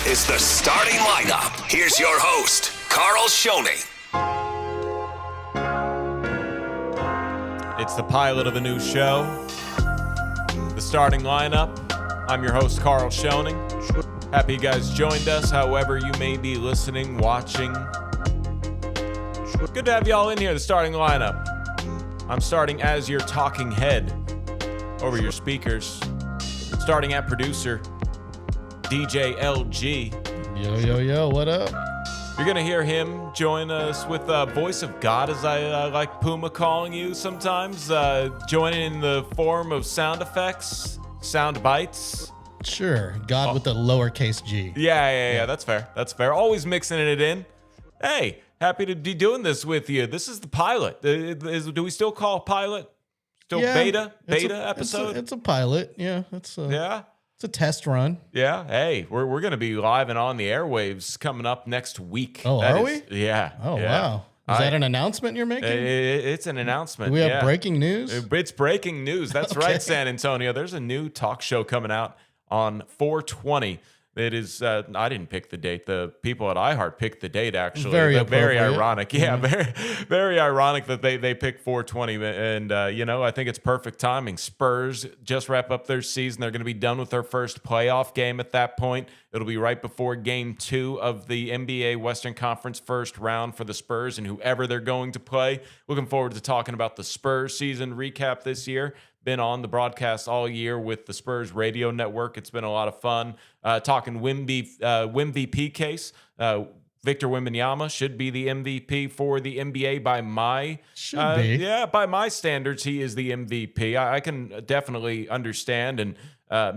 is the starting lineup. Here's your host, Karl Schoening. It's the pilot of a new show, the starting lineup. I'm your host, Karl Schoening. Happy you guys joined us, however you may be listening, watching. Good to have y'all in here, the starting lineup. I'm starting as your talking head over your speakers. Starting at producer, DJ LG. Yo, what up? You're going to hear him join us with Voice of God, as I like Puma calling you sometimes. Joining in the form of sound effects, sound bites. Sure, God with the lowercase g. Yeah, that's fair. Always mixing it in. Hey, happy to be doing this with you. This is the pilot. Do we still call pilot? Still beta episode? It's a pilot. Yeah, it's a test run. Yeah. Hey, we're going to be live and on the airwaves coming up next week. Oh, we? Yeah. Oh, yeah. Wow. Is that an announcement you're making? It's an announcement. Do we have breaking news? It's breaking news. That's right, San Antonio. There's a new talk show coming out on 4/20. It is. I didn't pick the date. The people at iHeart picked the date. Actually, very ironic. Yeah, very ironic that they picked 4/20. And I think it's perfect timing. Spurs just wrap up their season. They're going to be done with their first playoff game at that point. It'll be right before Game 2 of the NBA Western Conference first round for the Spurs and whoever they're going to play. Looking forward to talking about the Spurs season recap this year. Been on the broadcast all year with the Spurs radio network. It's been a lot of fun. Talking MVP case. Victor Wembanyama should be the MVP for the NBA by my by my standards. He is the MVP. I can definitely understand, and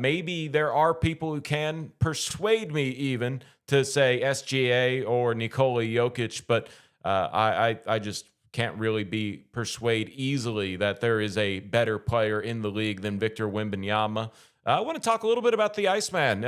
maybe there are people who can persuade me even to say SGA or Nikola Jokic, but I just can't really be persuaded easily that there is a better player in the league than Victor Wembanyama. I want to talk a little bit about the Iceman,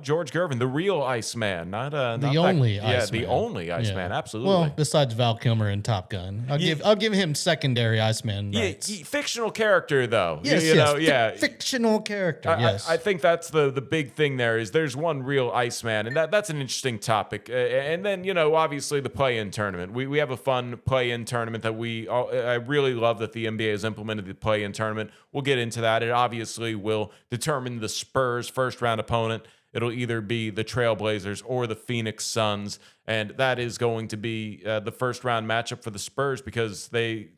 George Gervin, the real Iceman, not the only Iceman. Yeah, the only Iceman, absolutely. Well, besides Val Kilmer in Top Gun, I'll give him secondary Iceman rights. Fictional character though. Yes, fictional character. Yes, I think that's the big thing there is there's one real Iceman, and that's an interesting topic. And then obviously the play-in tournament. We have a fun play-in tournament that I really love that the NBA has implemented the play-in tournament. We'll get into that. It obviously will determine the Spurs' first-round opponent. It'll either be the Trailblazers or the Phoenix Suns, and that is going to be the first-round matchup for the Spurs because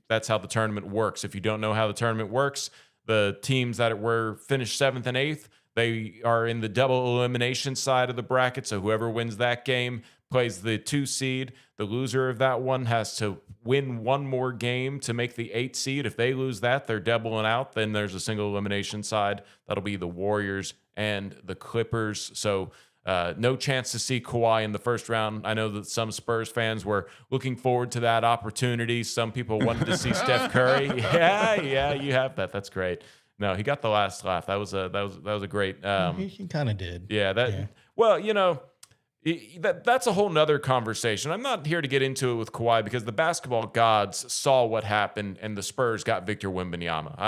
that's how the tournament works. If you don't know how the tournament works, the teams that were finished 7th and 8th, they are in the double elimination side of the bracket, so whoever wins that game plays the 2 seed. The loser of that one has to win one more game to make the 8 seed. If they lose that, they're doubling out. Then there's a single elimination side. That'll be the Warriors and the Clippers. So no chance to see Kawhi in the first round. I know that some Spurs fans were looking forward to that opportunity. Some people wanted to see Steph Curry. Yeah, you have that. That's great. No, he got the last laugh. That was a great. He kind of did. Yeah. Well, that's a whole nother conversation. I'm not here to get into it with Kawhi because the basketball gods saw what happened and the Spurs got Victor Wembanyama.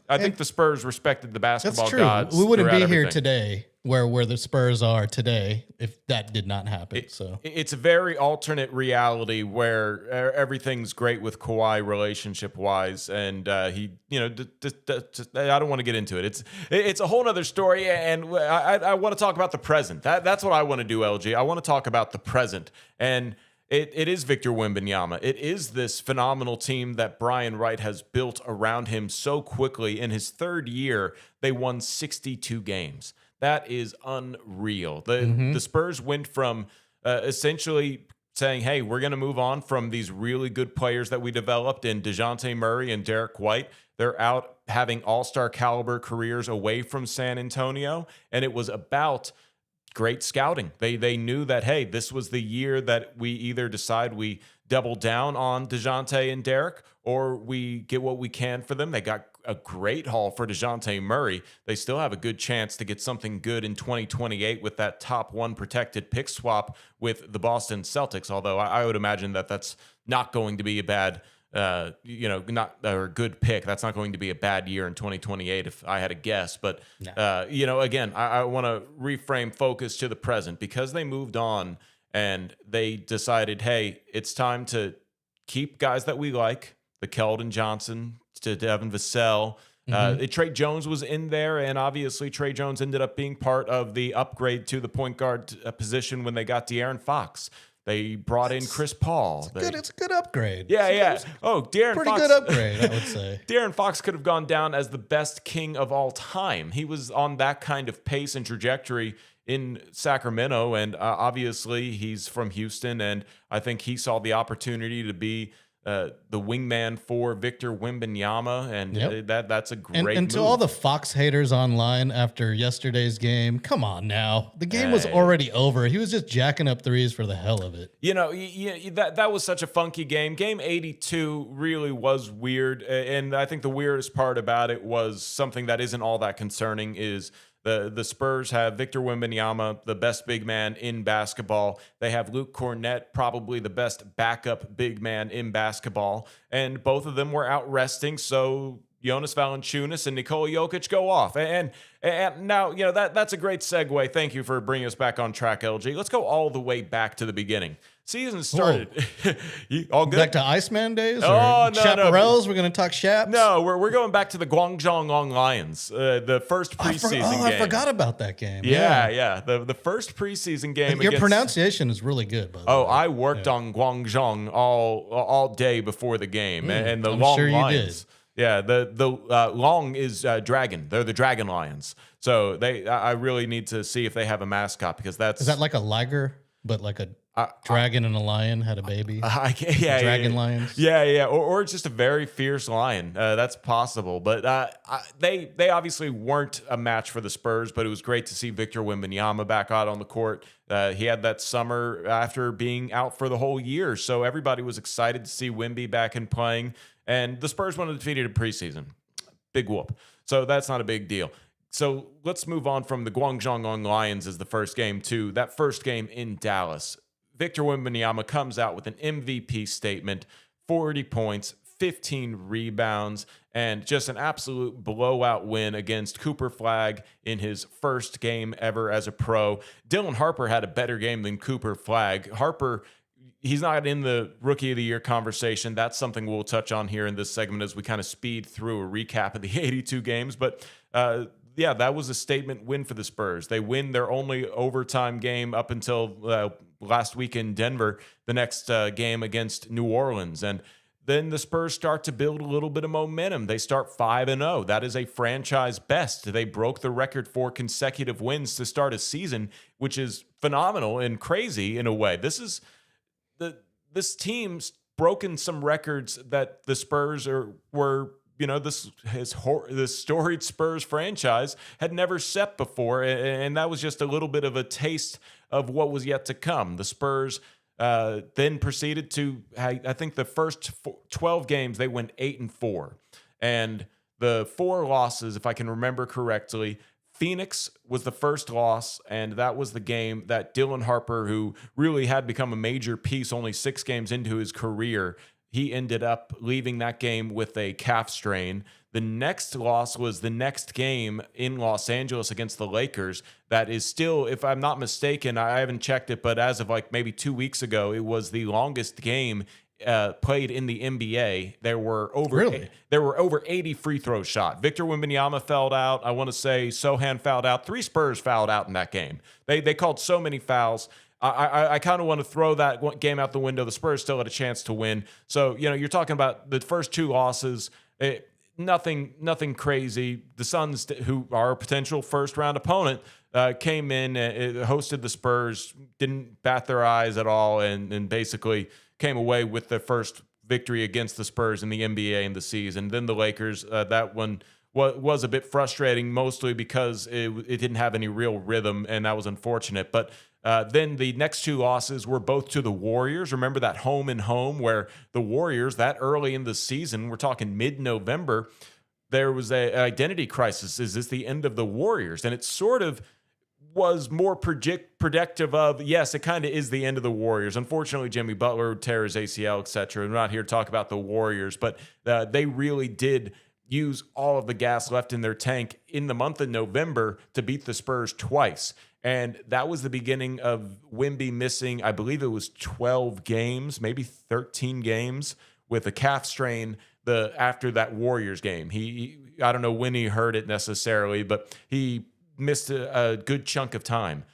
I think the Spurs respected the basketball gods. We wouldn't be here today where the Spurs are today if that did not happen. It's a very alternate reality where everything's great with Kawhi relationship wise, and he, I don't want to get into it. It's a whole other story, and I want to talk about the present. That's what I want to do, LG. I want to talk about the present, and it is Victor Wembanyama. It is this phenomenal team that Brian Wright has built around him so quickly. In his 3rd year, they won 62 games. That is unreal. The Spurs went from essentially saying, hey, we're going to move on from these really good players that we developed in DeJounte Murray and Derek White. They're out having all-star caliber careers away from San Antonio, and it was about great scouting. They knew that, hey, this was the year that we either decide we double down on DeJounte and Derek or we get what we can for them. They got a great haul for DeJounte Murray. They still have a good chance to get something good in 2028 with that top 1 protected pick swap with the Boston Celtics, although I would imagine that that's not going to be a bad not a good pick. That's not going to be a bad year in 2028 if I had a guess. But, again, I want to reframe focus to the present because they moved on and they decided, hey, it's time to keep guys that we like, the Keldon Johnson to Devin Vassell. Trey Jones was in there, and obviously Trey Jones ended up being part of the upgrade to the point guard position when they got De'Aaron Fox. They brought in Chris Paul. It's a good upgrade. Yeah. De'Aaron Pretty Fox. good upgrade, I would say. De'Aaron Fox could have gone down as the best king of all time. He was on that kind of pace and trajectory in Sacramento, and obviously he's from Houston, and I think he saw the opportunity to be the wingman for Victor Wembanyama, and that's a great move. And to all the Fox haters online after yesterday's game, come on now. The game was already over. He was just jacking up threes for the hell of it. That was such a funky game. Game 82 really was weird, and I think the weirdest part about it was something that isn't all that concerning is the Spurs have Victor Wembanyama, the best big man in basketball. They have Luke Cornett, probably the best backup big man in basketball. And both of them were out resting, so Jonas Valanciunas and Nikola Jokic go off. And now, that's a great segue. Thank you for bringing us back on track, LG. Let's go all the way back to the beginning. Season started. All good? Back to Iceman days? Oh, no. Chaparrals? We're going to talk Chaps? No, we're going back to the Guangzhou Long Lions, the first preseason game. I forgot about that game. Yeah. The first preseason game. Your pronunciation is really good, by the way. I worked on Guangzhou all day before the game, and the I'm Long sure Lions. You did. Yeah, the Long is dragon. They're the Dragon Lions. So I really need to see if they have a mascot because is that like a liger, but like a dragon and a lion had a baby? Dragon lions. Yeah. Or it's just a very fierce lion. That's possible. But they obviously weren't a match for the Spurs. But it was great to see Victor Wembanyama back out on the court. He had that summer after being out for the whole year, so everybody was excited to see Wemby back and playing. And the Spurs won undefeated in preseason. Big whoop. So that's not a big deal. So let's move on from the Guangzhou Lions as the first game to that first game in Dallas. Victor Wembanyama comes out with an MVP statement, 40 points, 15 rebounds, and just an absolute blowout win against Cooper Flagg in his first game ever as a pro. Dylan Harper had a better game than Cooper Flagg. Harper, he's not in the Rookie of the Year conversation. That's something we'll touch on here in this segment as we kind of speed through a recap of the 82 games. But that was a statement win for the Spurs. They win their only overtime game up until last week in Denver, the next game against New Orleans. And then the Spurs start to build a little bit of momentum. They start 5-0. That is a franchise best. They broke the record for consecutive wins to start a season, which is phenomenal and crazy in a way. This team's broken some records that the Spurs were this storied Spurs franchise had never set before, and that was just a little bit of a taste of what was yet to come. The Spurs then proceeded to, I think the first 12 games, they went 8-4. And the 4 losses, if I can remember correctly, Phoenix was the first loss, and that was the game that Dylan Harper, who really had become a major piece only 6 games into his career, he ended up leaving that game with a calf strain. The next loss was the next game in Los Angeles against the Lakers. That is still, if I'm not mistaken, I haven't checked it, but as of like maybe 2 weeks ago, it was the longest game played in the NBA. There were over 80 free throws shot. Victor Wembanyama fouled out. I want to say Sohan fouled out. 3 Spurs fouled out in that game. They called so many fouls. I kind of want to throw that game out the window. The Spurs still had a chance to win. So, you're talking about the first 2 losses. Nothing crazy. The Suns, who are a potential first-round opponent, came in, hosted the Spurs, didn't bat their eyes at all, and basically came away with the first victory against the Spurs in the NBA in the season. Then the Lakers, that one was a bit frustrating, mostly because it didn't have any real rhythm, and that was unfortunate. But then the next 2 losses were both to the Warriors. Remember that home and home where the Warriors, that early in the season, we're talking mid-November, there was an identity crisis. Is this the end of the Warriors? And it's sort of, was more predictive of, yes, it kind of is the end of the Warriors. Unfortunately, Jimmy Butler tear his ACL, etc. We're not here to talk about the Warriors, but they really did use all of the gas left in their tank in the month of November to beat the Spurs twice. And that was the beginning of Wemby missing, I believe it was 12 games, maybe 13 games with a calf strain after that Warriors game. I don't know when he hurt it necessarily, but he missed a good chunk of time.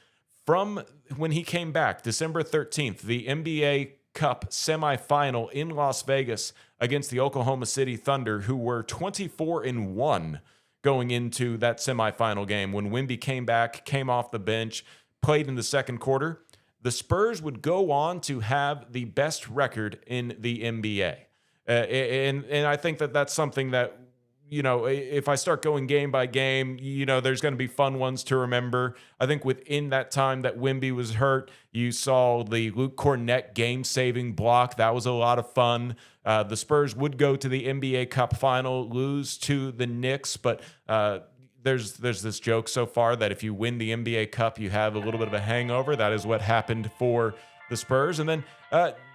From when he came back, December 13th, the NBA Cup semifinal in Las Vegas against the Oklahoma City Thunder, who were 24-1 going into that semifinal game. When Wemby came back, came off the bench, played in the second quarter, the Spurs would go on to have the best record in the NBA. And I think that that's something that, if I start going game by game, there's going to be fun ones to remember. I think within that time that Wemby was hurt, you saw the Luke Cornett game-saving block. That was a lot of fun. The Spurs would go to the NBA Cup final, lose to the Knicks, but there's this joke so far that if you win the NBA Cup, you have a little bit of a hangover. That is what happened for the Spurs. And then,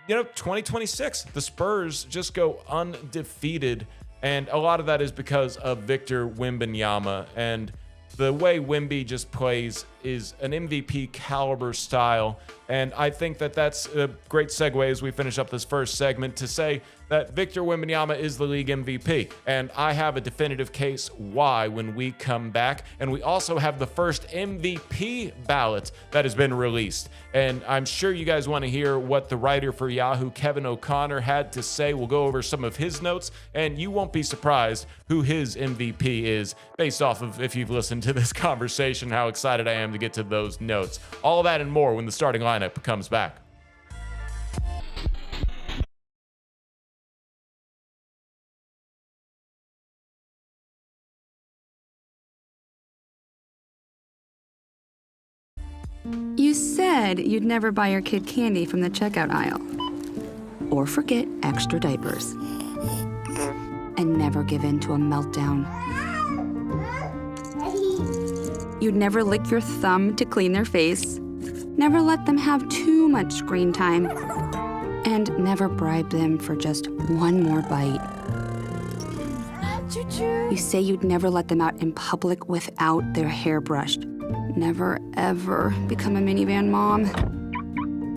2026, the Spurs just go undefeated. And a lot of that is because of Victor Wembanyama. And the way Wemby just plays is an MVP caliber style. And I think that that's a great segue as we finish up this first segment to say that Victor Wembanyama is the league MVP. And I have a definitive case why when we come back. And we also have the first MVP ballot that has been released. And I'm sure you guys want to hear what the writer for Yahoo, Kevin O'Connor, had to say. We'll go over some of his notes, and you won't be surprised who his MVP is based off of, if you've listened to this conversation, how excited I am to get to those notes. All that and more when the starting lineup comes back. You said you'd never buy your kid candy from the checkout aisle. Or forget extra diapers. And never give in to a meltdown. You'd never lick your thumb to clean their face. Never let them have too much screen time. And never bribe them for just one more bite. You say you'd never let them out in public without their hair brushed. Never, ever become a minivan mom.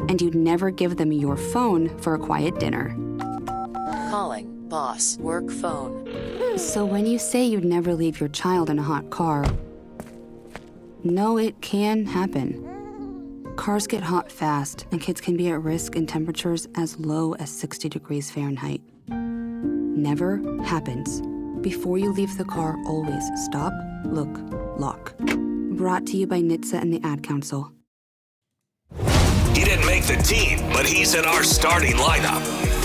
And you'd never give them your phone for a quiet dinner. Calling boss work phone. So when you say you'd never leave your child in a hot car, no, it can happen. Cars get hot fast, and kids can be at risk in temperatures as low as 60 degrees Fahrenheit. Never happens. Before you leave the car, always stop, look, lock. Brought to you by NHTSA and the Ad Council. He didn't make the team, but he's in our starting lineup.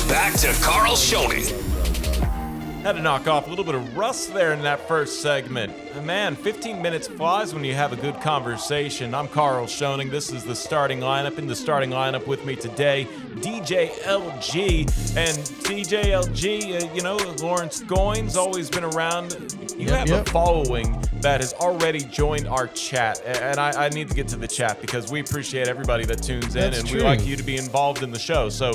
Back to Karl Schoening. Had to knock off a little bit of rust there in that first segment. Man, 15 minutes flies when you have a good conversation. I'm Karl Schoening. This is the starting lineup. In the starting lineup with me today, DJ LG. And DJ LG, Lawrence Goines, always been around. You have a following that has already joined our chat. And I need to get to the chat because we appreciate everybody that tunes in. That's and true. We like you to be involved in the show. So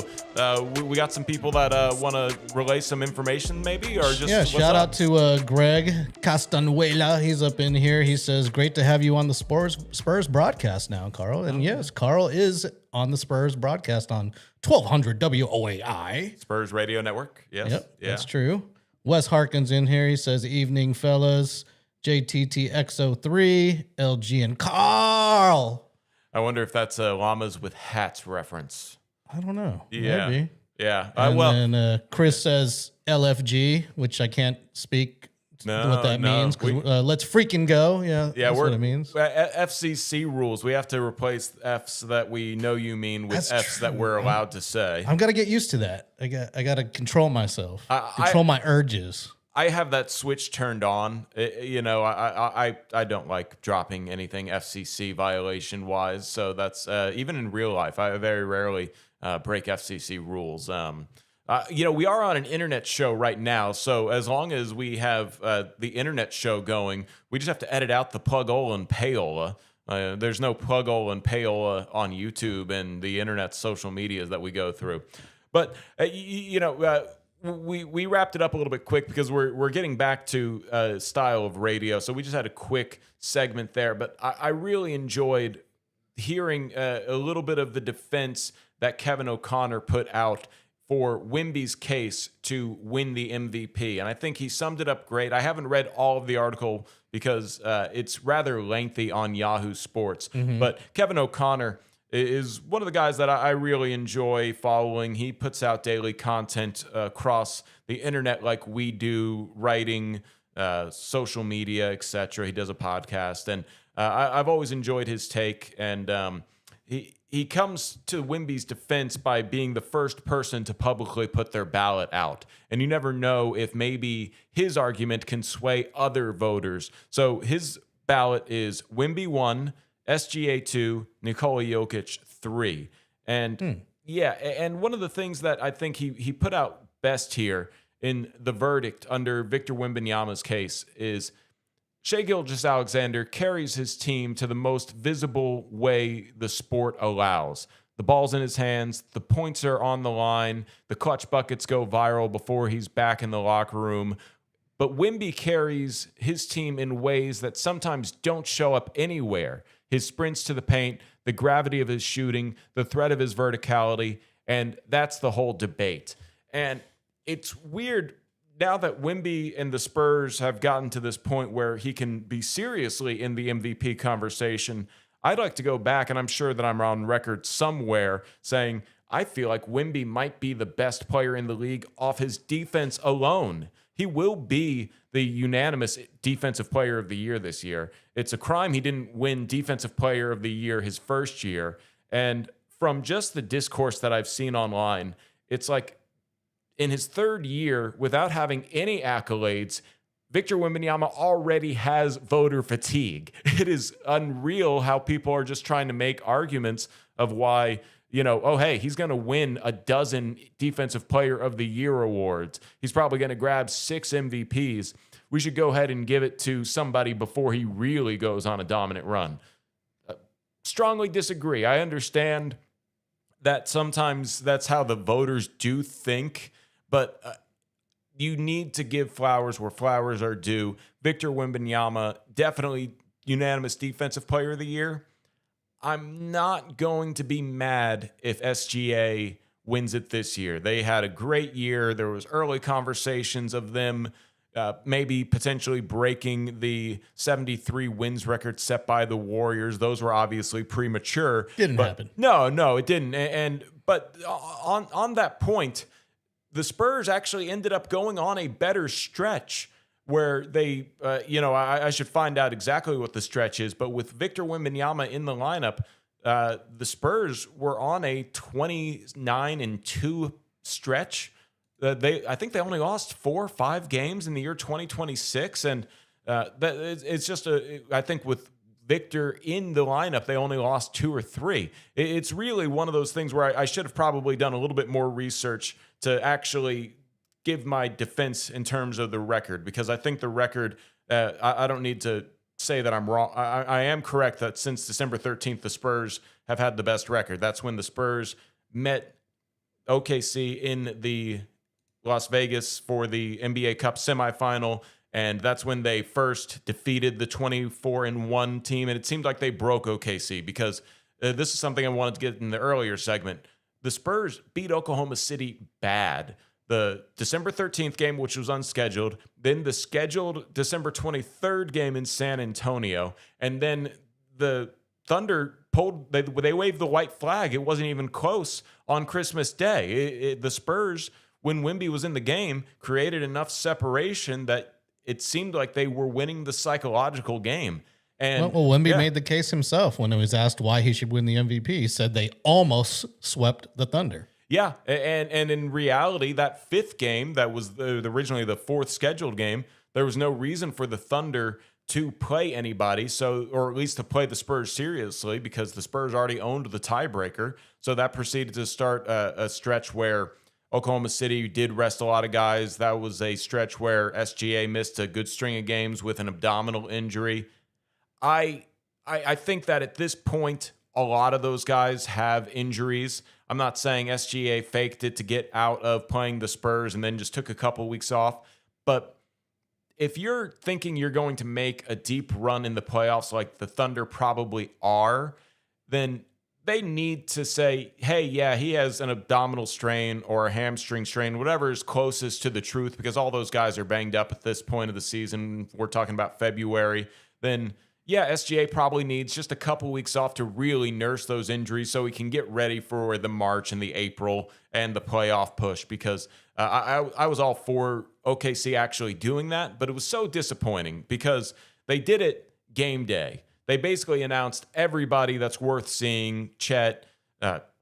we got some people that want to relay some information maybe? Or just shout out to Greg Castanuela. He's up in here. He says, great to have you on the Spurs broadcast now, Karl. And yes, Karl is on the Spurs broadcast on 1200 WOAI. Spurs Radio Network. Yes. Yep, that's true. Wes Harkins in here. He says, evening, fellas. JTTX03, LG, and Karl. I wonder if that's a Llamas with Hats reference. I don't know. Yeah. Maybe. Yeah. And then Chris says LFG, which I can't speak what that means. Let's freaking go. Yeah, that's what it means. FCC rules. We have to replace F's that we know you mean with F's that we're allowed to say. I'm gonna get used to that. I got to control myself. Control my urges. I have that switch turned on. I don't like dropping anything FCC violation wise. So that's even in real life, I very rarely break FCC rules. We are on an internet show right now. So as long as we have the internet show going, we just have to edit out the Pugola and Payola. There's no Pluggle and Payola on YouTube and the internet social medias that we go through. But, we wrapped it up a little bit quick because we're getting back to style of radio. So we just had a quick segment there. But I really enjoyed hearing a little bit of the defense that Kevin O'Connor put out for Wemby's case to win the MVP. And I think he summed it up great. I haven't read all of the article because it's rather lengthy on Yahoo Sports. But Kevin O'Connor is one of the guys that I really enjoy following. He puts out daily content across the internet like we do, writing, social media, etc. He does a podcast. And I've always enjoyed his take. And he comes to Wemby's defense by being the first person to publicly put their ballot out. And you never know if maybe his argument can sway other voters. So his ballot is Wemby 1, SGA 2, Nikola Jokic 3. And yeah, and one of the things that I think he put out best here in the verdict under Victor Wembanyama's case is Shai Gilgeous-Alexander carries his team to the most visible way the sport allows. The ball's in his hands, the points are on the line, the clutch buckets go viral before he's back in the locker room. But Wemby carries his team in ways that sometimes don't show up anywhere. His sprints to the paint, the gravity of his shooting, the threat of his verticality, and that's the whole debate. And it's weird now that Wemby and the Spurs have gotten to this point where he can be seriously in the MVP conversation. I'd like to go back, and I'm sure that I'm on record somewhere saying I feel like Wemby might be the best player in the league off his defense alone. He will be the unanimous defensive player of the year this year. It's a crime he didn't win defensive player of the year his first year. And from just the discourse that I've seen online, it's like in his third year, without having any accolades, Victor Wembanyama already has voter fatigue. It is unreal how people are just trying to make arguments of why, he's going to win a dozen Defensive Player of the Year awards. He's probably going to grab 6 MVPs. We should go ahead and give it to somebody before he really goes on a dominant run. Strongly disagree. I understand that sometimes that's how the voters do think, but you need to give flowers where flowers are due. Victor Wembanyama, definitely unanimous Defensive Player of the Year. I'm not going to be mad if SGA wins it this year. They had a great year. There was early conversations of them maybe potentially breaking the 73 wins record set by the Warriors. Those were obviously premature. Didn't happen. No, it didn't. But on that point, the Spurs actually ended up going on a better stretch where they, I should find out exactly what the stretch is, but with Victor Wembanyama in the lineup, the Spurs were on a 29-2 stretch. I think they only lost 4 or 5 games in the year 2026, and it's just I think with Victor in the lineup, they only lost 2 or 3. It's really one of those things where I should have probably done a little bit more research to actually give my defense in terms of the record, because I think the record, I don't need to say that I'm wrong. I am correct that since December 13th, the Spurs have had the best record. That's when the Spurs met OKC in the Las Vegas for the NBA Cup semifinal, and that's when they first defeated the 24-1 team, and it seemed like they broke OKC, because this is something I wanted to get in the earlier segment. The Spurs beat Oklahoma City bad. The December 13th game, which was unscheduled, then the scheduled December 23rd game in San Antonio, and then the Thunder they waved the white flag. It wasn't even close on Christmas Day. The Spurs, when Wemby was in the game, created enough separation that it seemed like they were winning the psychological game. And Wemby made the case himself when he was asked why he should win the MVP. He said they almost swept the Thunder. Yeah, and in reality, that 5th game, that was originally the 4th scheduled game, there was no reason for the Thunder to play anybody, or at least to play the Spurs seriously, because the Spurs already owned the tiebreaker. So that proceeded to start a stretch where Oklahoma City did rest a lot of guys. That was a stretch where SGA missed a good string of games with an abdominal injury. I I think that at this point, a lot of those guys have injuries. I'm not saying SGA faked it to get out of playing the Spurs and then just took a couple weeks off. But if you're thinking you're going to make a deep run in the playoffs like the Thunder probably are, then they need to say, hey, yeah, he has an abdominal strain or a hamstring strain, whatever is closest to the truth, because all those guys are banged up at this point of the season. We're talking about February. Then, yeah, SGA probably needs just a couple weeks off to really nurse those injuries so he can get ready for the March and the April and the playoff push, because I was all for OKC actually doing that, but it was so disappointing because they did it game day. They basically announced everybody that's worth seeing. Chet,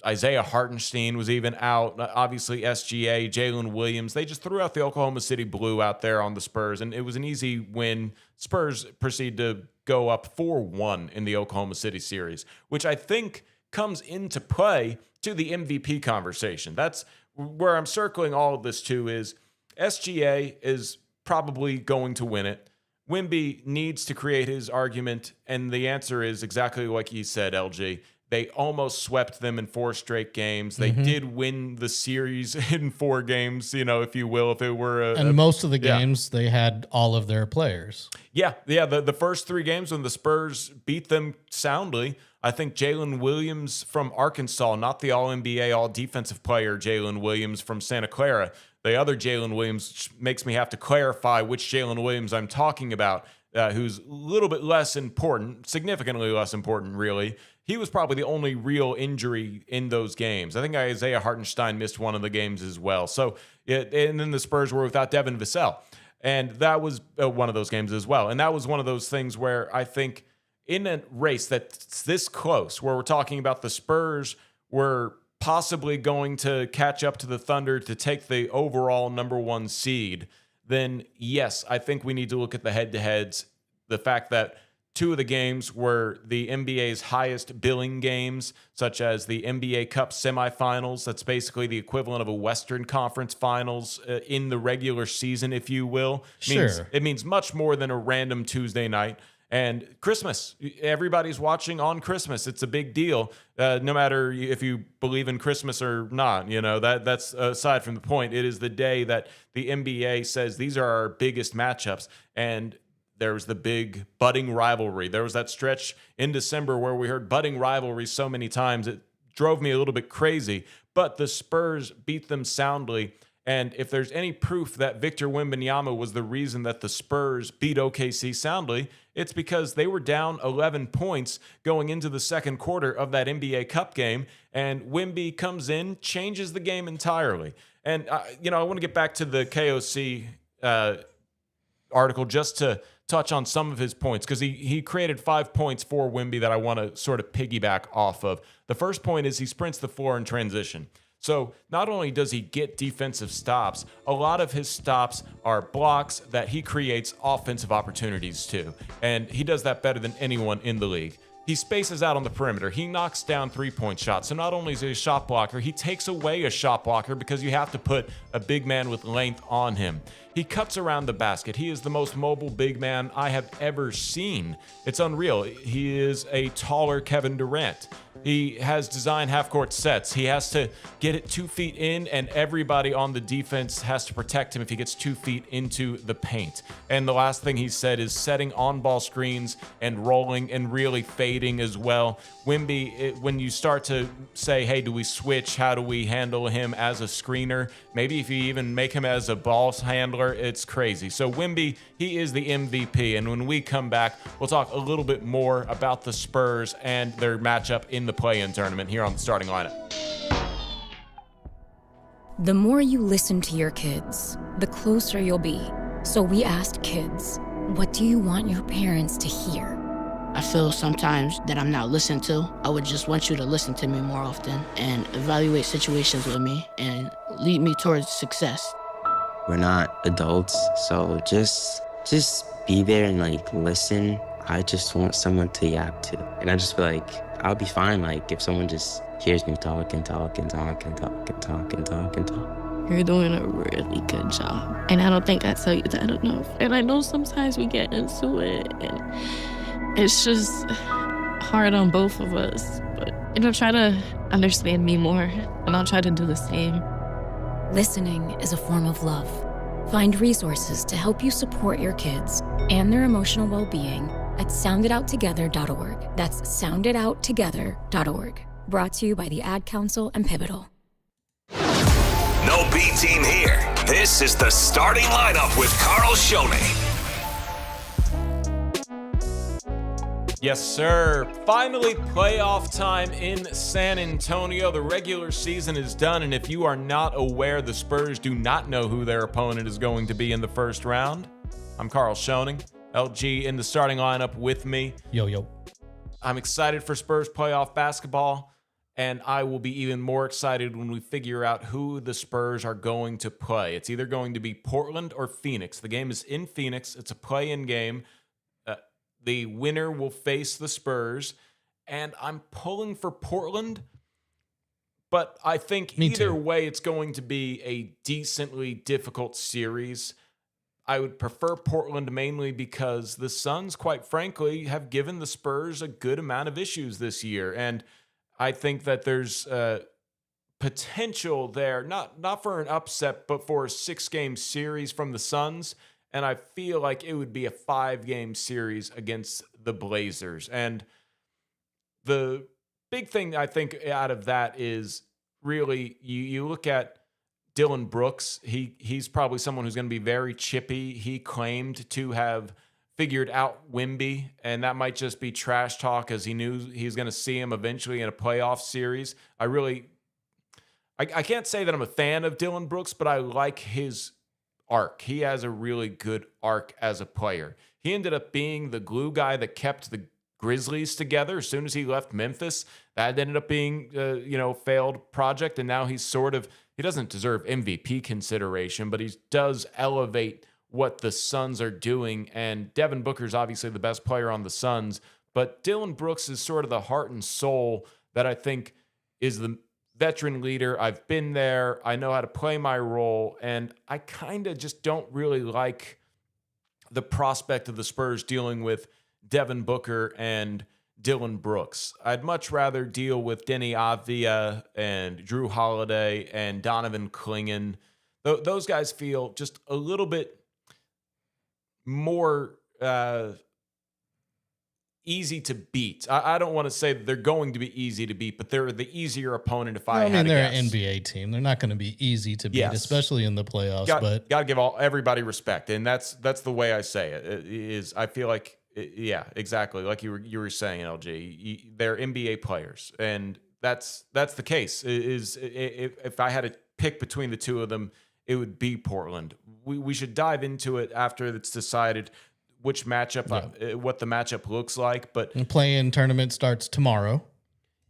Isaiah Hartenstein was even out. Obviously, SGA, Jalen Williams. They just threw out the Oklahoma City Blue out there on the Spurs, and it was an easy win. Spurs proceed to go up 4-1 in the Oklahoma City series, which I think comes into play to the MVP conversation. That's where I'm circling all of this to is SGA is probably going to win it. Wemby needs to create his argument, and the answer is exactly like you said, LG. They almost swept them in 4 straight games. They did win the series in 4 games, if you will, if it were and most of the games, they had all of their players. Yeah. The first 3 games when the Spurs beat them soundly, I think Jalen Williams from Arkansas, not the All-NBA, All-Defensive player Jalen Williams from Santa Clara, the other Jalen Williams makes me have to clarify which Jalen Williams I'm talking about, who's a little bit less important, significantly less important, really. He was probably the only real injury in those games. I think Isaiah Hartenstein missed one of the games as well. So, and then the Spurs were without Devin Vassell. And that was one of those games as well. And that was one of those things where I think in a race that's this close, where we're talking about the Spurs were possibly going to catch up to the Thunder to take the overall number 1 seed, then yes, I think we need to look at the head-to-heads. The fact that 2 of the games were the NBA's highest billing games, such as the NBA Cup semifinals. That's basically the equivalent of a Western Conference Finals in the regular season, if you will. It means much more than a random Tuesday night. And Christmas, everybody's watching on Christmas. It's a big deal, no matter if you believe in Christmas or not. That's aside from the point. It is the day that the NBA says these are our biggest matchups. And there was the big budding rivalry. There was that stretch in December where we heard budding rivalry so many times. It drove me a little bit crazy. But the Spurs beat them soundly. And if there's any proof that Victor Wembanyama was the reason that the Spurs beat OKC soundly, it's because they were down 11 points going into the second quarter of that NBA Cup game, and Wemby comes in, changes the game entirely. And, I want to get back to the KOC article just to touch on some of his points, because he created 5 points for Wemby that I want to sort of piggyback off of. The first point is he sprints the floor in transition. So not only does he get defensive stops, a lot of his stops are blocks that he creates offensive opportunities to. And he does that better than anyone in the league. He spaces out on the perimeter. He knocks down 3-point shots. So not only is he a shot blocker, he takes away a shot blocker because you have to put a big man with length on him. He cuts around the basket. He is the most mobile big man I have ever seen. It's unreal. He is a taller Kevin Durant. He has designed half-court sets. He has to get it 2 feet in, and everybody on the defense has to protect him if he gets 2 feet into the paint. And the last thing he said is setting on-ball screens and rolling and really fading as well. Wemby, when you start to say, hey, do we switch? How do we handle him as a screener? Maybe if you even make him as a ball handler, it's crazy. So Wemby, he is the MVP. And when we come back, we'll talk a little bit more about the Spurs and their matchup in the play-in tournament here on the starting lineup. The more you listen to your kids, the closer you'll be. So we asked kids, what do you want your parents to hear? I feel sometimes that I'm not listened to. I would just want you to listen to me more often and evaluate situations with me and lead me towards success. We're not adults, so just be there and listen. I just want someone to yap to. And I just feel like I'll be fine if someone just hears me talk and talk and talk and talk and talk and talk and talk. You're doing a really good job. And I don't think I tell you that enough. And I know sometimes we get into it and it's just, hard on both of us. But, try to understand me more, and I'll try to do the same. Listening is a form of love. Find resources to help you support your kids and their emotional well-being at sounditouttogether.org. That's sounditouttogether.org. Brought to you by the Ad Council and Pivotal. No B team here. This is the starting lineup with Karl Schoening. Yes, sir. Finally, playoff time in San Antonio. The regular season is done, and if you are not aware, the Spurs do not know who their opponent is going to be in the first round. I'm Karl Schoening, LG in the starting lineup with me. Yo. I'm excited for Spurs playoff basketball, and I will be even more excited when we figure out who the Spurs are going to play. It's either going to be Portland or Phoenix. The game is in Phoenix. It's a play-in game. The winner will face the Spurs, and I'm pulling for Portland, but I think either way it's going to be a decently difficult series. I would prefer Portland mainly because the Suns, quite frankly, have given the Spurs a good amount of issues this year, and I think that there's potential there, not for an upset, but for a 6-game series from the Suns. And I feel like it would be a 5-game series against the Blazers. And the big thing I think out of that is really you look at Dylan Brooks. He's probably someone who's going to be very chippy. He claimed to have figured out Wemby, and that might just be trash talk as he knew he was going to see him eventually in a playoff series. I can't say that I'm a fan of Dylan Brooks, but I like his arc. He has a really good arc as a player. He ended up being the glue guy that kept the Grizzlies together as soon as he left Memphis. That ended up being a failed project, and now he doesn't deserve MVP consideration, but he does elevate what the Suns are doing, and Devin Booker's obviously the best player on the Suns, but Dylan Brooks is sort of the heart and soul that I think is the veteran leader. I've been there. I know how to play my role. And I kind of just don't really like the prospect of the Spurs dealing with Devin Booker and Dylan Brooks. I'd much rather deal with Denny Avdia and Drew Holiday and Donovan Clingan. Those guys feel just a little bit more easy to beat. I don't want to say that they're going to be easy to beat, but they're the easier opponent if I had to guess. They're an NBA team. They're not going to be easy to beat, especially in the playoffs. But got to give everybody respect, and that's the way I say it. I feel like, yeah, exactly like you were saying, LG. They're NBA players, and that's the case. If I had to pick between the two of them, it would be Portland. We should dive into it after it's decided which matchup, what the matchup looks like. But the play-in tournament starts tomorrow.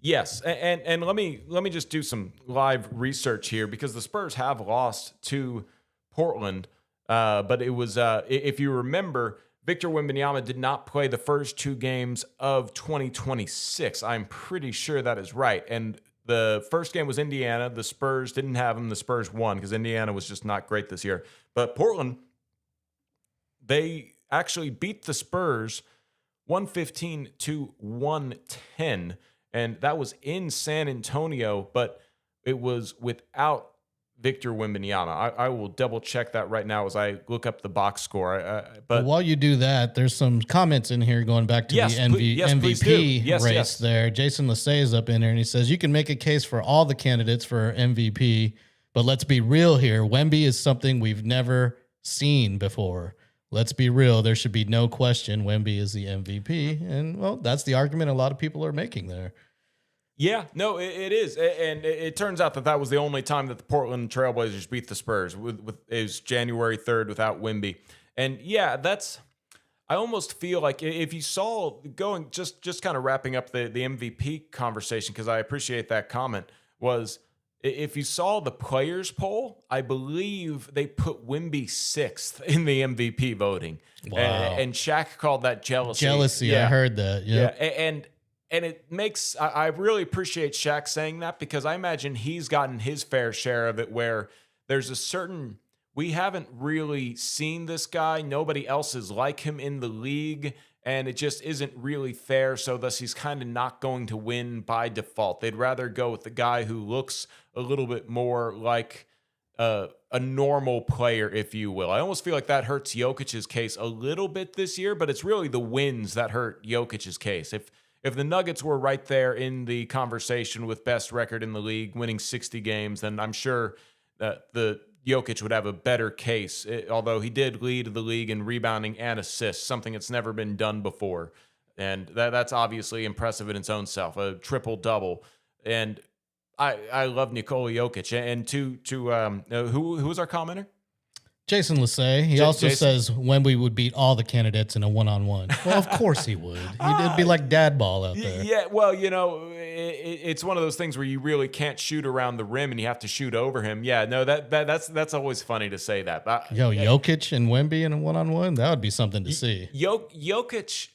Yes, and let me just do some live research here because the Spurs have lost to Portland, but it was if you remember, Victor Wembanyama did not play the first 2 games of 2026. I'm pretty sure that is right. And the first game was Indiana. The Spurs didn't have him. The Spurs won because Indiana was just not great this year. But Portland, they actually beat the Spurs 115 to 110, and that was in San Antonio, but it was without Victor Wembanyama. I will double check that right now as I look up the box score. But while you do that, there's some comments in here going back to the MVP race there. Jason Lassay is up in there, and he says, you can make a case for all the candidates for MVP, but let's be real here. Wemby is something we've never seen before. Let's be real. There should be no question Wemby is the MVP. And, well, that's the argument a lot of people are making there. Yeah, no, it is. And it turns out that was the only time that the Portland Trailblazers beat the Spurs. It was January 3rd without Wemby. And, yeah, I almost feel like if you saw just kind of wrapping up the MVP conversation, because I appreciate that comment, was if you saw the players poll, I believe they put Wemby 6th in the MVP voting. Wow. And Shaq called that jealousy. Yeah. I heard that. Yep. Yeah. And it makes, I really appreciate Shaq saying that because I imagine he's gotten his fair share of it where there's a certain, we haven't really seen this guy. Nobody else is like him in the league. and it just isn't really fair. So thus he's kind of not going to win by default. They'd rather go with the guy who looks a little bit more like a normal player, if you will. I almost feel like that hurts Jokic's case a little bit this year, but it's really the wins that hurt Jokic's case. If the Nuggets were right there in the conversation with best record in the league, winning 60 games, then I'm sure that the Jokic would have a better case, although he did lead the league in rebounding and assists, something that's never been done before. And that's obviously impressive in its own self, a triple-double. And I love Nikola Jokic. And who was our commenter? Jason Lassay. He also says Wemby would beat all the candidates in a one-on-one. Well, of course he would. It'd be like dad ball out there. Yeah, well, it's one of those things where you really can't shoot around the rim and you have to shoot over him. Yeah, no, that's always funny to say that. Jokic and Wemby in a one-on-one, that would be something to see. Jokic,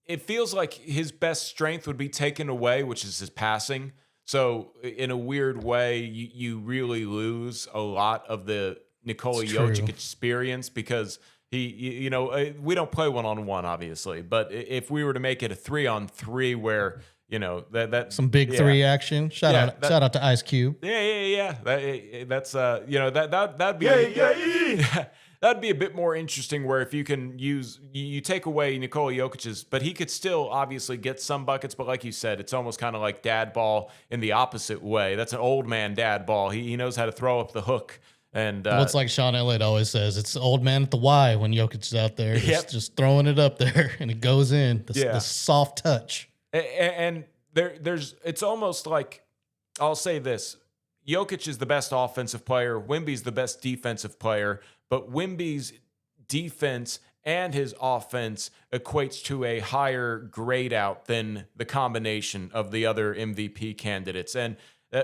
it feels like his best strength would be taken away, which is his passing. So in a weird way, you really lose a lot of the Nikola Jokic experience because we don't play one-on-one, obviously, but if we were to make it a 3-on-3 where that some big three action, shout out to Ice Cube. That'd be that'd be a bit more interesting. Where if you can you take away Nikola Jokic's, but he could still obviously get some buckets. But like you said, it's almost kind of like dad ball in the opposite way. That's an old man dad ball. He knows how to throw up the hook. And it's like Sean Elliott always says, it's old man at the Y when Jokic is out there, just throwing it up there and it goes in. The soft touch. And it's almost like, I'll say this: Jokic is the best offensive player. Wemby's the best defensive player, but Wemby's defense and his offense equates to a higher grade out than the combination of the other MVP candidates. And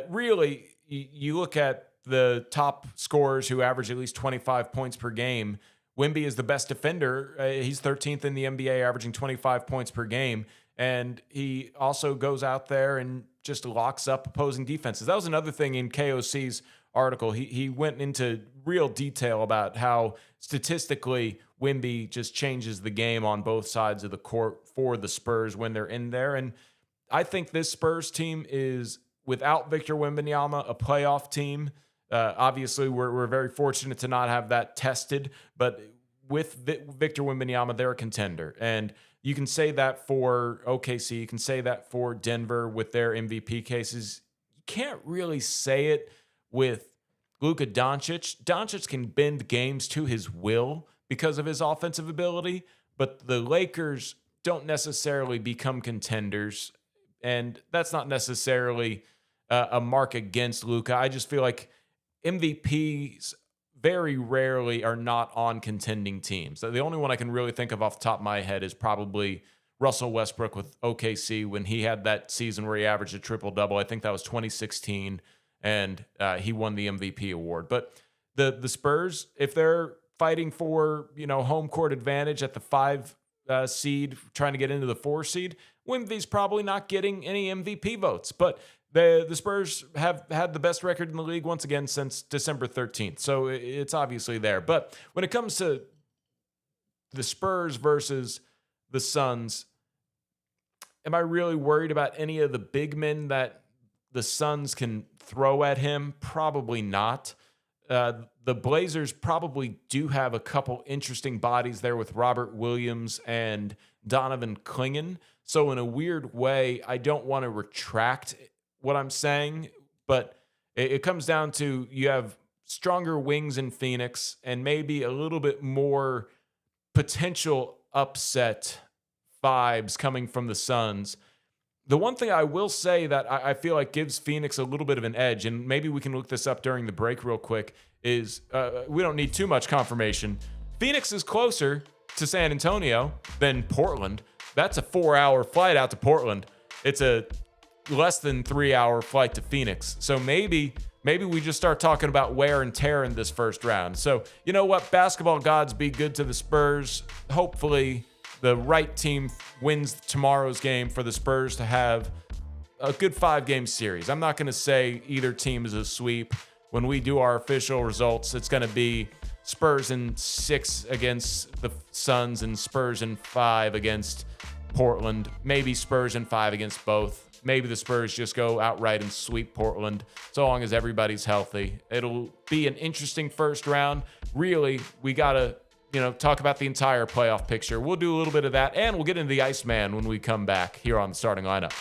really, you look at the top scorers who average at least 25 points per game. Wemby is the best defender. He's 13th in the NBA, averaging 25 points per game. And he also goes out there and just locks up opposing defenses. That was another thing in KOC's article. He went into real detail about how statistically Wemby just changes the game on both sides of the court for the Spurs when they're in there. And I think this Spurs team is, without Victor Wembanyama, a playoff team. Obviously, we're very fortunate to not have that tested, but with Victor Wembanyama, they're a contender. And you can say that for OKC. You can say that for Denver with their MVP cases. You can't really say it with Luka Doncic. Doncic can bend games to his will because of his offensive ability, but the Lakers don't necessarily become contenders, and that's not necessarily a mark against Luka. I just feel like MVPs very rarely are not on contending teams. The only one I can really think of off the top of my head is probably Russell Westbrook with OKC when he had that season where he averaged a triple-double. I think that was 2016, and he won the MVP award. But the Spurs, if they're fighting for home court advantage at the 5 seed, trying to get into the 4 seed, Wemby's probably not getting any MVP votes. But the Spurs have had the best record in the league once again since December 13th. So it's obviously there. But when it comes to the Spurs versus the Suns, am I really worried about any of the big men that the Suns can throw at him? Probably not. The Blazers probably do have a couple interesting bodies there with Robert Williams and Donovan Clingan. So in a weird way, I don't want to retract what I'm saying, but it comes down to you have stronger wings in Phoenix and maybe a little bit more potential upset vibes coming from the Suns. The one thing I will say that I feel like gives Phoenix a little bit of an edge, and maybe we can look this up during the break real quick, is we don't need too much confirmation. Phoenix is closer to San Antonio than Portland. That's a 4-hour flight out to Portland. It's a less than 3-hour flight to Phoenix. So maybe we just start talking about wear and tear in this first round. So you know what? Basketball gods be good to the Spurs. Hopefully the right team wins tomorrow's game for the Spurs to have a good 5-game series. I'm not going to say either team is a sweep. When we do our official results, it's going to be Spurs in 6 against the Suns and Spurs in 5 against Portland. Maybe Spurs in 5 against both. Maybe the Spurs just go outright and sweep Portland, so long as everybody's healthy. It'll be an interesting first round. Really, we got to, talk about the entire playoff picture. We'll do a little bit of that, and we'll get into the Iceman when we come back here on the starting lineup.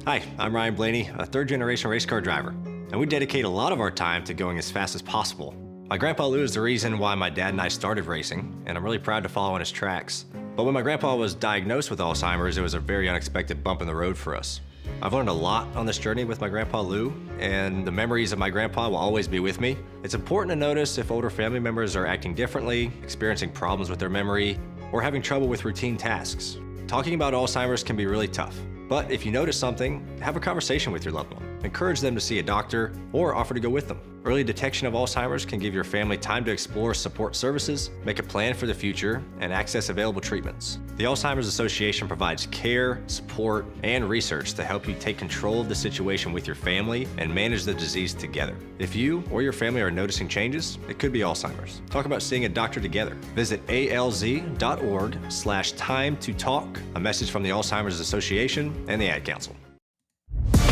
Hi, I'm Ryan Blaney, a third-generation race car driver, and we dedicate a lot of our time to going as fast as possible. My grandpa Lou is the reason why my dad and I started racing, and I'm really proud to follow in his tracks. But when my grandpa was diagnosed with Alzheimer's, it was a very unexpected bump in the road for us. I've learned a lot on this journey with my grandpa Lou, and the memories of my grandpa will always be with me. It's important to notice if older family members are acting differently, experiencing problems with their memory, or having trouble with routine tasks. Talking about Alzheimer's can be really tough. But if you notice something, have a conversation with your loved one. Encourage them to see a doctor or offer to go with them. Early detection of Alzheimer's can give your family time to explore support services, make a plan for the future, and access available treatments. The Alzheimer's Association provides care, support, and research to help you take control of the situation with your family and manage the disease together. If you or your family are noticing changes, it could be Alzheimer's. Talk about seeing a doctor together. Visit alz.org/time to talk. A message from the Alzheimer's Association and the Ad Council.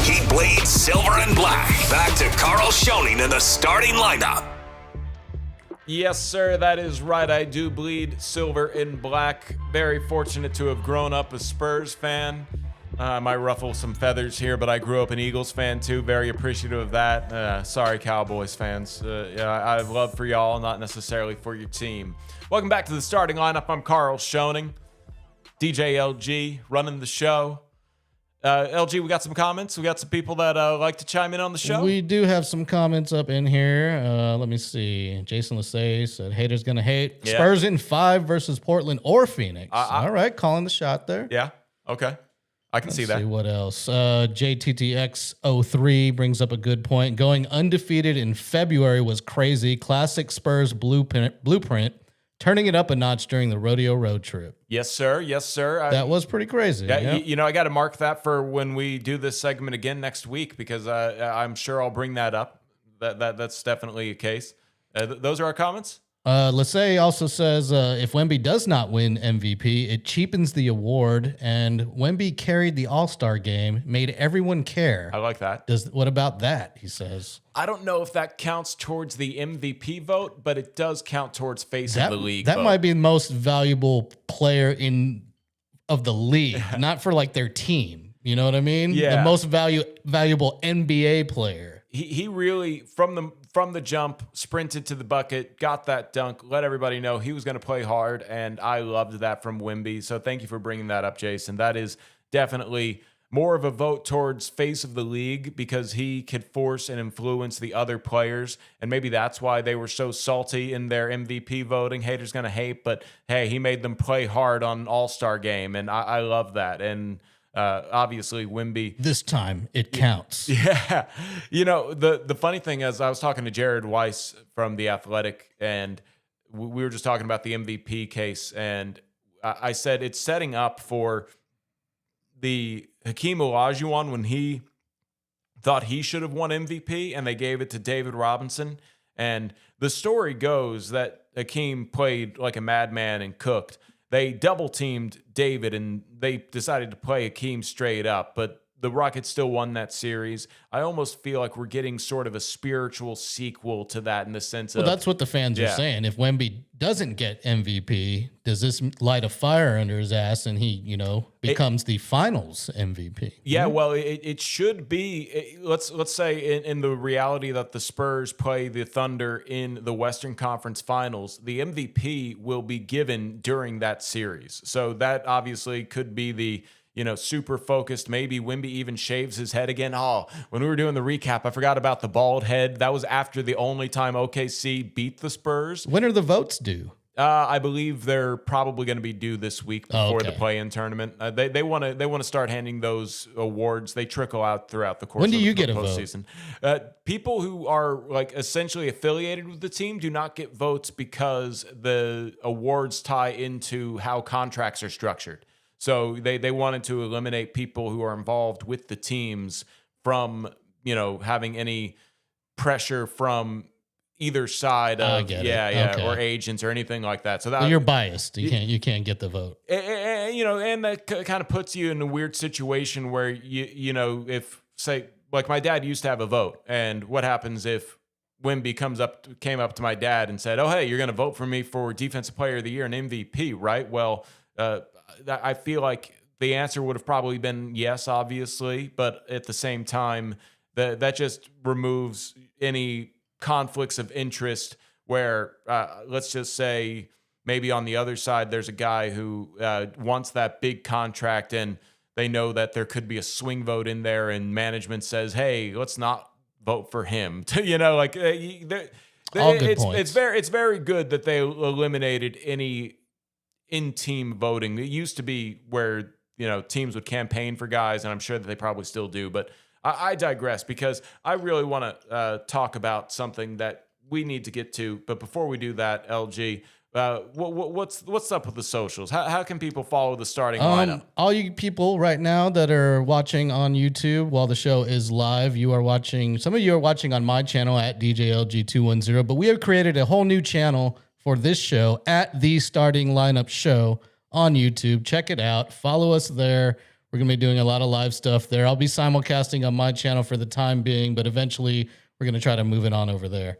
He bleeds silver and black. Back to Karl Schoening in the starting lineup. Yes, sir, that is right. I do bleed silver and black. Very fortunate to have grown up a Spurs fan. I might ruffle some feathers here, but I grew up an Eagles fan too. Very appreciative of that. Sorry, Cowboys fans. I have love for y'all, not necessarily for your team. Welcome back to the starting lineup. I'm Karl Schoening. DJ LG running the show. LG, we got some comments. We got some people that like to chime in on the show. We do have some comments up in here. Let me see. Jason Lassay said, haters gonna hate. Yeah. Spurs in 5 versus Portland or Phoenix. All right, calling the shot there. Yeah, okay. I can see that. See what else. JTTX03 brings up a good point. Going undefeated in February was crazy. Classic Spurs blueprint. Turning it up a notch during the rodeo road trip. Yes, sir. Yes, sir. That was pretty crazy. Yeah, I got to mark that for when we do this segment again next week because I'm sure I'll bring that up. That's definitely a case. Those are our comments. Lassay also says if Wemby does not win MVP, it cheapens the award, and Wemby carried the All-Star game, made everyone care. I like that. What about that, he says. I don't know if that counts towards the MVP vote, but it does count towards face of the league That vote. might be the most valuable player of the league, not for like their team. You know what I mean? Yeah. The most valuable NBA player. He really, from the jump, sprinted to the bucket, got that dunk, let everybody know he was going to play hard, and I loved that from Wemby. So thank you for bringing that up, Jason. That is definitely more of a vote towards face of the league because he could force and influence the other players, and maybe that's why they were so salty in their MVP voting. Haters going to hate, but hey, he made them play hard on All-Star game, and I love that. And obviously, Wemby. This time, it counts. Yeah. The funny thing is, I was talking to Jared Weiss from The Athletic, and we were just talking about the MVP case, and I said it's setting up for the Hakeem Olajuwon when he thought he should have won MVP, and they gave it to David Robinson. And the story goes that Hakeem played like a madman and cooked. They double-teamed David, and they decided to play Hakeem straight up, but the Rockets still won that series. I almost feel like we're getting sort of a spiritual sequel to that in the sense of... Well, that's what the fans are saying. If Wemby doesn't get MVP, does this light a fire under his ass and he, becomes the finals MVP? Yeah, well, it should be. Let's say in the reality that the Spurs play the Thunder in the Western Conference Finals, the MVP will be given during that series. So that obviously could be the... super focused. Maybe Wemby even shaves his head again. Oh, when we were doing the recap, I forgot about the bald head. That was after the only time OKC beat the Spurs. When are the votes due? I believe they're probably going to be due this week before the play-in tournament. They want to start handing those awards. They trickle out throughout the course. When do of you the get a postseason. People who are like essentially affiliated with the team do not get votes because the awards tie into how contracts are structured. So they wanted to eliminate people who are involved with the teams from, having any pressure from either side of Okay. or agents or anything like that. So that you're biased. You can't get the vote. And that kind of puts you in a weird situation where if say like my dad used to have a vote, and what happens if Wimby came up to my dad and said, "Oh, hey, you're going to vote for me for Defensive Player of the Year and MVP, right?" Well, I feel like the answer would have probably been yes, obviously, but at the same time, that just removes any conflicts of interest where, let's just say, maybe on the other side, there's a guy who wants that big contract and they know that there could be a swing vote in there and management says, hey, let's not vote for him. All good points. It's very good that they eliminated any in-team voting. It used to be where, teams would campaign for guys, and I'm sure that they probably still do, but I digress because I really want to talk about something that we need to get to. But before we do that, LG, what's up with the socials? How can people follow the starting lineup? All you people right now that are watching on YouTube while the show is live, some of you are watching on my channel at DJLG210, but we have created a whole new channel for this show at The Starting Lineup Show on YouTube. Check it out. Follow us there. We're going to be doing a lot of live stuff there. I'll be simulcasting on my channel for the time being, but eventually we're going to try to move it on over there.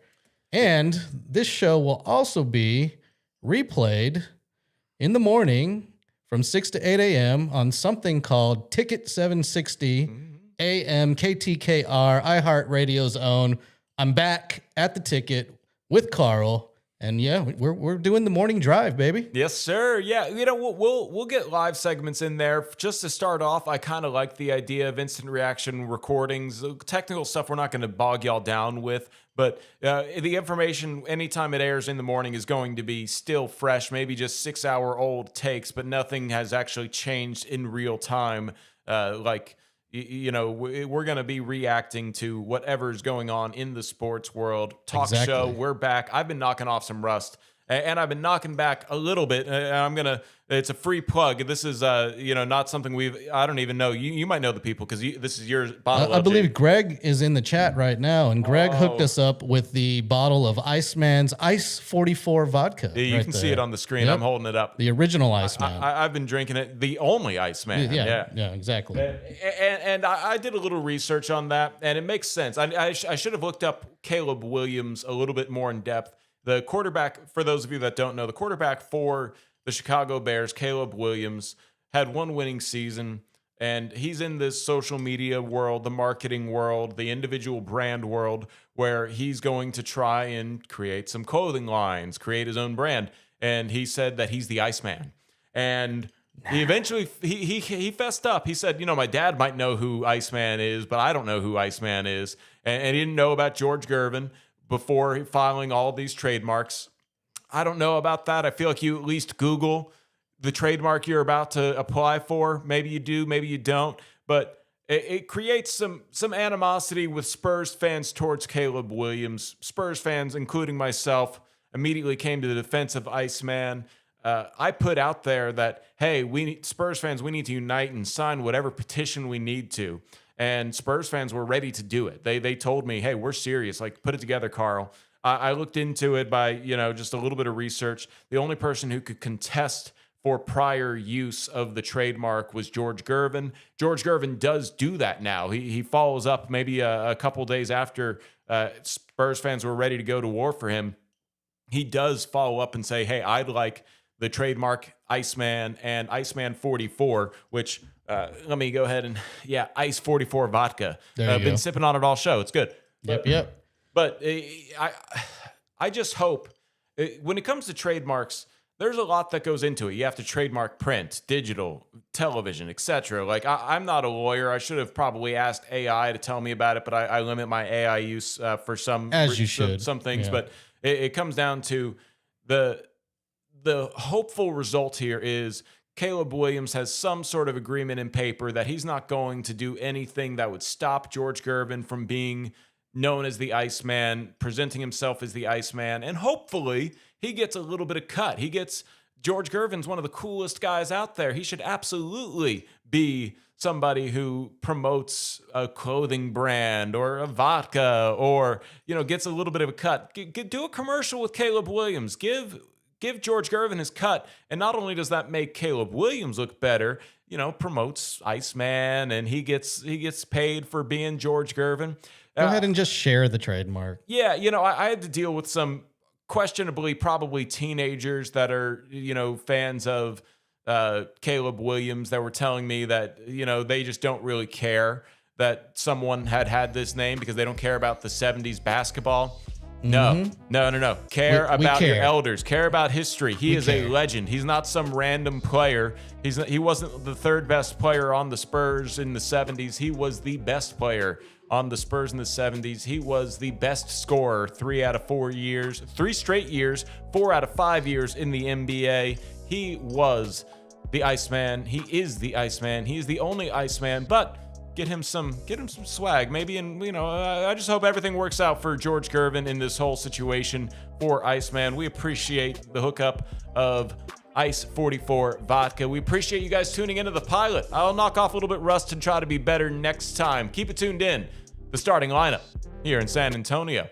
And this show will also be replayed in the morning from 6 to 8 a.m. on something called Ticket 760 AM KTKR, iHeartRadio's own. I'm back at the Ticket with Karl. And yeah, we're doing the morning drive, baby. Yes, sir. Yeah, we'll get live segments in there. Just to start off, I kind of like the idea of instant reaction recordings. Technical stuff we're not going to bog y'all down with, but the information anytime it airs in the morning is going to be still fresh, maybe just 6-hour-old takes, but nothing has actually changed in real time. We're going to be reacting to whatever's going on in the sports world. Talk show, we're back. I've been knocking off some rust, and I've been knocking back a little bit. It's a free plug. This is, not something I don't even know. You might know the people because this is your bottle. I believe Greg is in the chat right now, and Greg hooked us up with the bottle of Iceman's Ice 44 vodka. Yeah, you can see it on the screen. Yep. I'm holding it up. The original Iceman. I've been drinking it. The only Iceman. Yeah, exactly. And I did a little research on that, and it makes sense. I should have looked up Caleb Williams a little bit more in depth. The quarterback, for those of you that don't know, the quarterback for the Chicago Bears, Caleb Williams, had one winning season, and he's in this social media world, the marketing world, the individual brand world, where he's going to try and create some clothing lines, create his own brand. And he said that he's the Iceman. And he eventually, he fessed up. He said, my dad might know who Iceman is, but I don't know who Iceman is. And he didn't know about George Gervin before filing all these trademarks. I don't know about that. I feel like you at least Google the trademark you're about to apply for. Maybe you do, maybe you don't. But it creates some animosity with Spurs fans towards Caleb Williams. Spurs fans, including myself, immediately came to the defense of Iceman. I put out there that, hey, Spurs fans, we need to unite and sign whatever petition we need to. And Spurs fans were ready to do it. They told me, hey, we're serious. Like, put it together, Karl. I looked into it by, just a little bit of research. The only person who could contest for prior use of the trademark was George Gervin. George Gervin does do that now. He follows up maybe a couple days after Spurs fans were ready to go to war for him. He does follow up and say, hey, I'd like the trademark Iceman and Iceman 44, which let me go ahead and, Ice 44 vodka. I've been sipping on it all show. It's good. Yep. But I just hope when it comes to trademarks, there's a lot that goes into it. You have to trademark print, digital, television, etc. Like I'm not a lawyer. I should have probably asked AI to tell me about it, but I limit my AI use for some things. Yeah. But it comes down to the hopeful result here is Caleb Williams has some sort of agreement in paper that he's not going to do anything that would stop George Gervin from being known as the Iceman, presenting himself as the Iceman, and hopefully he gets a little bit of cut. He gets George Gervin's one of the coolest guys out there. He should absolutely be somebody who promotes a clothing brand or a vodka, or, gets a little bit of a cut. Do a commercial with Caleb Williams. Give George Gervin his cut. And not only does that make Caleb Williams look better, promotes Iceman, and he gets paid for being George Gervin. Go ahead and just share the trademark. Yeah, I had to deal with some questionably probably teenagers that are, fans of Caleb Williams that were telling me that, they just don't really care that someone had this name because they don't care about the 70s basketball. No. Care about your elders. Care about history. He is a legend. He's not some random player. He wasn't the third best player on the Spurs in the 70s. He was the best player on the Spurs in the 70s. He was the best scorer 3 straight years, 4 out of 5 years in the NBA. He was the Iceman. He is the Iceman. He is the only Iceman, but get him some swag, maybe. And, I just hope everything works out for George Gervin in this whole situation for Iceman. We appreciate the hookup of Ice 44 vodka. We appreciate you guys tuning into the pilot. I'll knock off a little bit rust and try to be better next time. Keep it tuned in. The starting lineup here in San Antonio.